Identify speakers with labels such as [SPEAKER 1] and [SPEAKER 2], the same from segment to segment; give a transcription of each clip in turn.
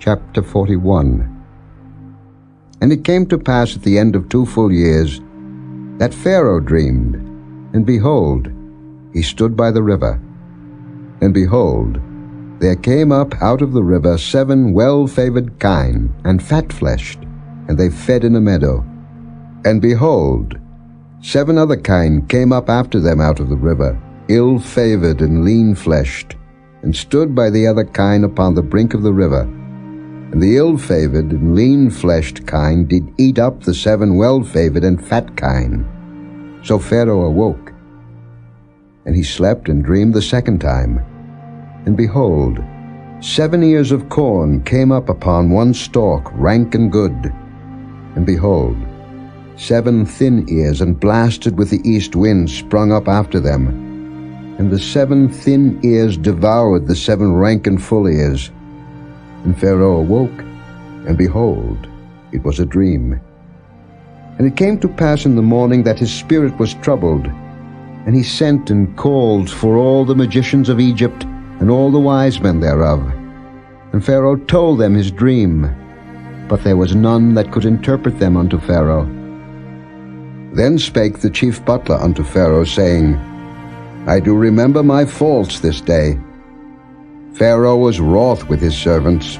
[SPEAKER 1] Chapter 41. And it came to pass at the end of 2 full years that Pharaoh dreamed, and behold, he stood by the river. And behold, there came up out of the river 7 well-favored kine, and fat-fleshed, and they fed in a meadow. And behold, 7 other kine came up after them out of the river, ill-favored and lean-fleshed, and stood by the other kine upon the brink of the river. And the ill-favored and lean-fleshed kine did eat up the 7 well-favored and fat kine. So Pharaoh awoke, and he slept and dreamed the second time. And behold, 7 ears of corn came up upon one stalk, rank and good. And behold, 7 thin ears and blasted with the east wind sprung up after them. And the 7 thin ears devoured the 7 rank and full ears. And Pharaoh awoke, and behold, it was a dream. And it came to pass in the morning that his spirit was troubled, and he sent and called for all the magicians of Egypt and all the wise men thereof. And Pharaoh told them his dream, but there was none that could interpret them unto Pharaoh. Then spake the chief butler unto Pharaoh, saying, I do remember my faults this day. Pharaoh was wroth with his servants,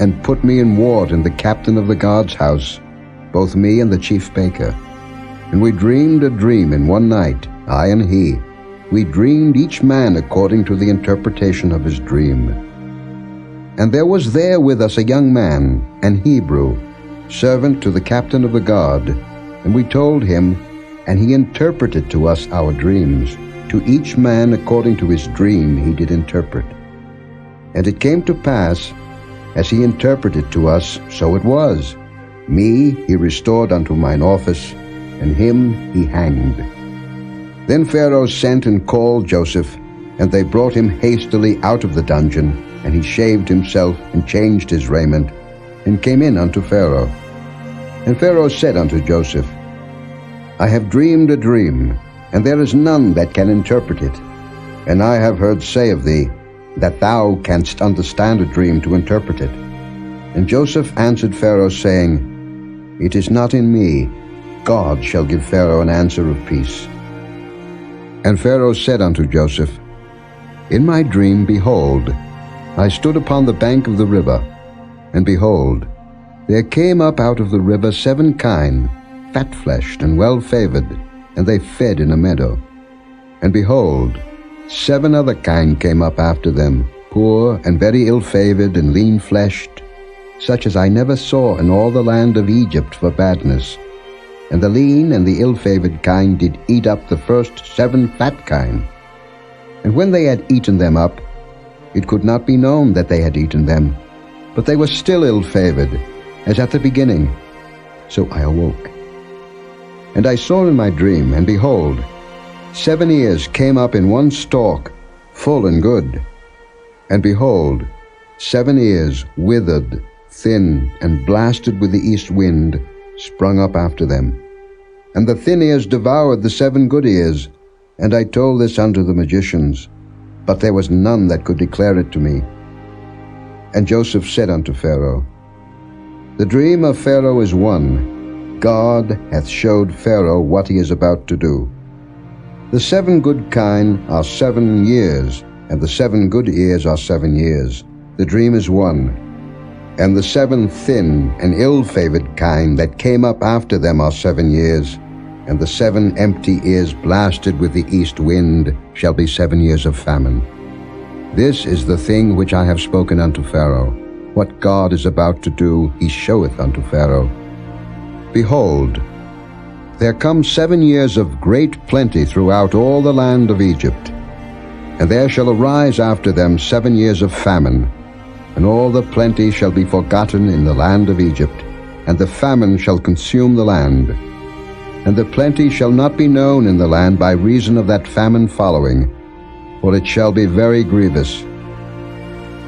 [SPEAKER 1] and put me in ward in the captain of the guard's house, both me and the chief baker. And we dreamed a dream in one night, I and he. We dreamed each man according to the interpretation of his dream. And there was there with us a young man, an Hebrew, servant to the captain of the guard. And we told him, and he interpreted to us our dreams. To each man according to his dream he did interpret. And it came to pass, as he interpreted to us, so it was. Me he restored unto mine office, and him he hanged. Then Pharaoh sent and called Joseph, and they brought him hastily out of the dungeon, and he shaved himself, and changed his raiment, and came in unto Pharaoh. And Pharaoh said unto Joseph, I have dreamed a dream, and there is none that can interpret it. And I have heard say of thee, that thou canst understand a dream to interpret it. And Joseph answered Pharaoh, saying, It is not in me. God shall give Pharaoh an answer of peace. And Pharaoh said unto Joseph, In my dream, behold, I stood upon the bank of the river, and behold, there came up out of the river 7 kine, fat-fleshed and well-favored, and they fed in a meadow. And behold, 7 other kine came up after them, poor and very ill-favored and lean-fleshed, such as I never saw in all the land of Egypt for badness. And the lean and the ill-favored kine did eat up the first 7 fat kine. And when they had eaten them up, it could not be known that they had eaten them, but they were still ill-favored, as at the beginning. So I awoke. And I saw in my dream, and behold, 7 ears came up in one stalk, full and good. And behold, 7 ears withered, thin, and blasted with the east wind, sprung up after them. And the thin ears devoured the 7 good ears. And I told this unto the magicians, but there was none that could declare it to me. And Joseph said unto Pharaoh, The dream of Pharaoh is one. God hath showed Pharaoh what he is about to do. The 7 good kine are 7 years, and the 7 good ears are 7 years. The dream is one. And the 7 thin and ill-favored kine that came up after them are 7 years, and the 7 empty ears blasted with the east wind shall be 7 years of famine. This is the thing which I have spoken unto Pharaoh. What God is about to do, he showeth unto Pharaoh. Behold, there come 7 years of great plenty throughout all the land of Egypt. And there shall arise after them 7 years of famine, and all the plenty shall be forgotten in the land of Egypt, and the famine shall consume the land. And the plenty shall not be known in the land by reason of that famine following, for it shall be very grievous.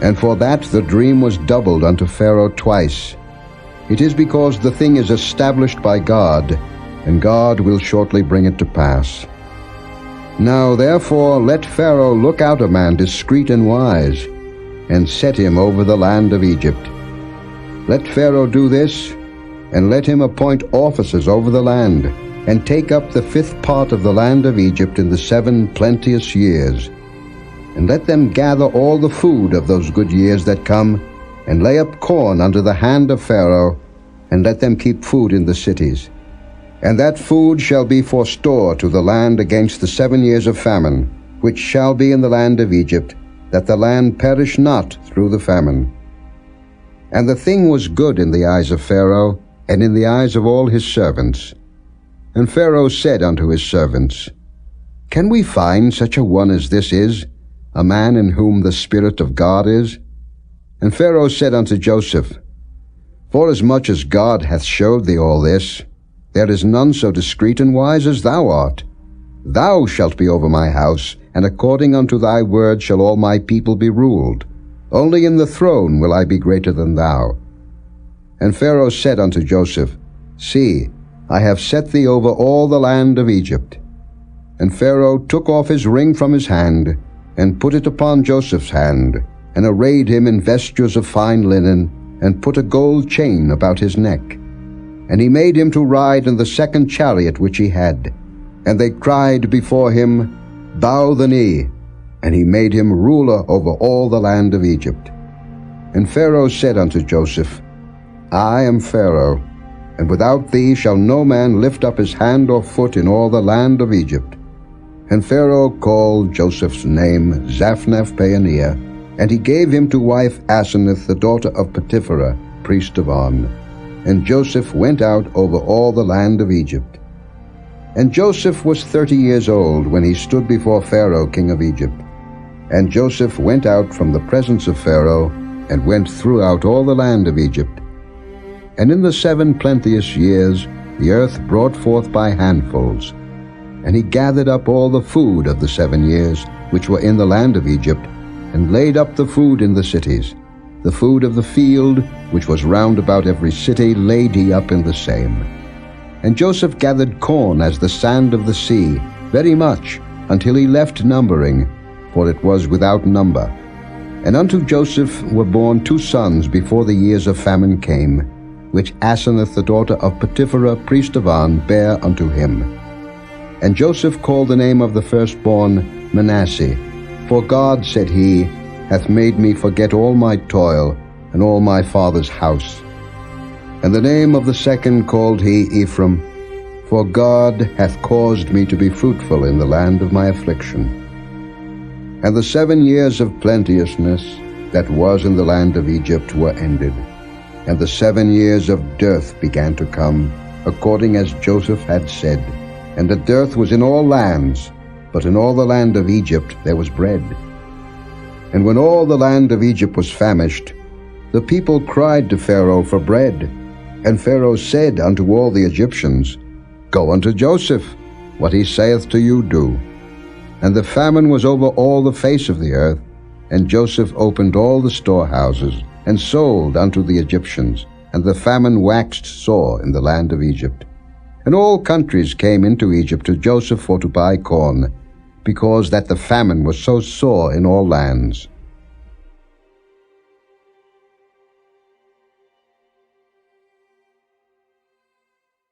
[SPEAKER 1] And for that the dream was doubled unto Pharaoh twice. It is because the thing is established by God, and God will shortly bring it to pass. Now therefore let Pharaoh look out a man discreet and wise, and set him over the land of Egypt. Let Pharaoh do this, and let him appoint officers over the land, and take up the 5th part of the land of Egypt in the 7 plenteous years. And let them gather all the food of those good years that come, and lay up corn under the hand of Pharaoh, and let them keep food in the cities. And that food shall be for store to the land against the 7 years of famine, which shall be in the land of Egypt, that the land perish not through the famine. And the thing was good in the eyes of Pharaoh, and in the eyes of all his servants. And Pharaoh said unto his servants, Can we find such a one as this is, a man in whom the Spirit of God is? And Pharaoh said unto Joseph, Forasmuch as God hath showed thee all this, there is none so discreet and wise as thou art. Thou shalt be over my house, and according unto thy word shall all my people be ruled. Only in the throne will I be greater than thou. And Pharaoh said unto Joseph, See, I have set thee over all the land of Egypt. And Pharaoh took off his ring from his hand, and put it upon Joseph's hand, and arrayed him in vestures of fine linen, and put a gold chain about his neck. And he made him to ride in the 2nd chariot which he had. And they cried before him, Bow the knee. And he made him ruler over all the land of Egypt. And Pharaoh said unto Joseph, I am Pharaoh, and without thee shall no man lift up his hand or foot in all the land of Egypt. And Pharaoh called Joseph's name Zaphnath-Paaneah, and he gave him to wife Asenath the daughter of Potipherah, priest of On. And Joseph went out over all the land of Egypt. And Joseph was 30 years old when he stood before Pharaoh king of Egypt. And Joseph went out from the presence of Pharaoh, and went throughout all the land of Egypt. And in the 7 plenteous years the earth brought forth by handfuls. And he gathered up all the food of the 7 years which were in the land of Egypt, and laid up the food in the cities. The food of the field, which was round about every city, laid he up in the same. And Joseph gathered corn as the sand of the sea, very much, until he left numbering, for it was without number. And unto Joseph were born 2 sons before the years of famine came, which Asenath the daughter of Potipherah priest of On bare unto him. And Joseph called the name of the firstborn Manasseh, for God, said he, hath made me forget all my toil, and all my father's house. And the name of the second called he Ephraim, for God hath caused me to be fruitful in the land of my affliction. And the 7 years of plenteousness that was in the land of Egypt were ended, and the 7 years of dearth began to come, according as Joseph had said. And the dearth was in all lands, but in all the land of Egypt there was bread. And when all the land of Egypt was famished, the people cried to Pharaoh for bread. And Pharaoh said unto all the Egyptians, Go unto Joseph, what he saith to you do. And the famine was over all the face of the earth, and Joseph opened all the storehouses, and sold unto the Egyptians, and the famine waxed sore in the land of Egypt. And all countries came into Egypt to Joseph for to buy corn, because that the famine was so sore in all lands.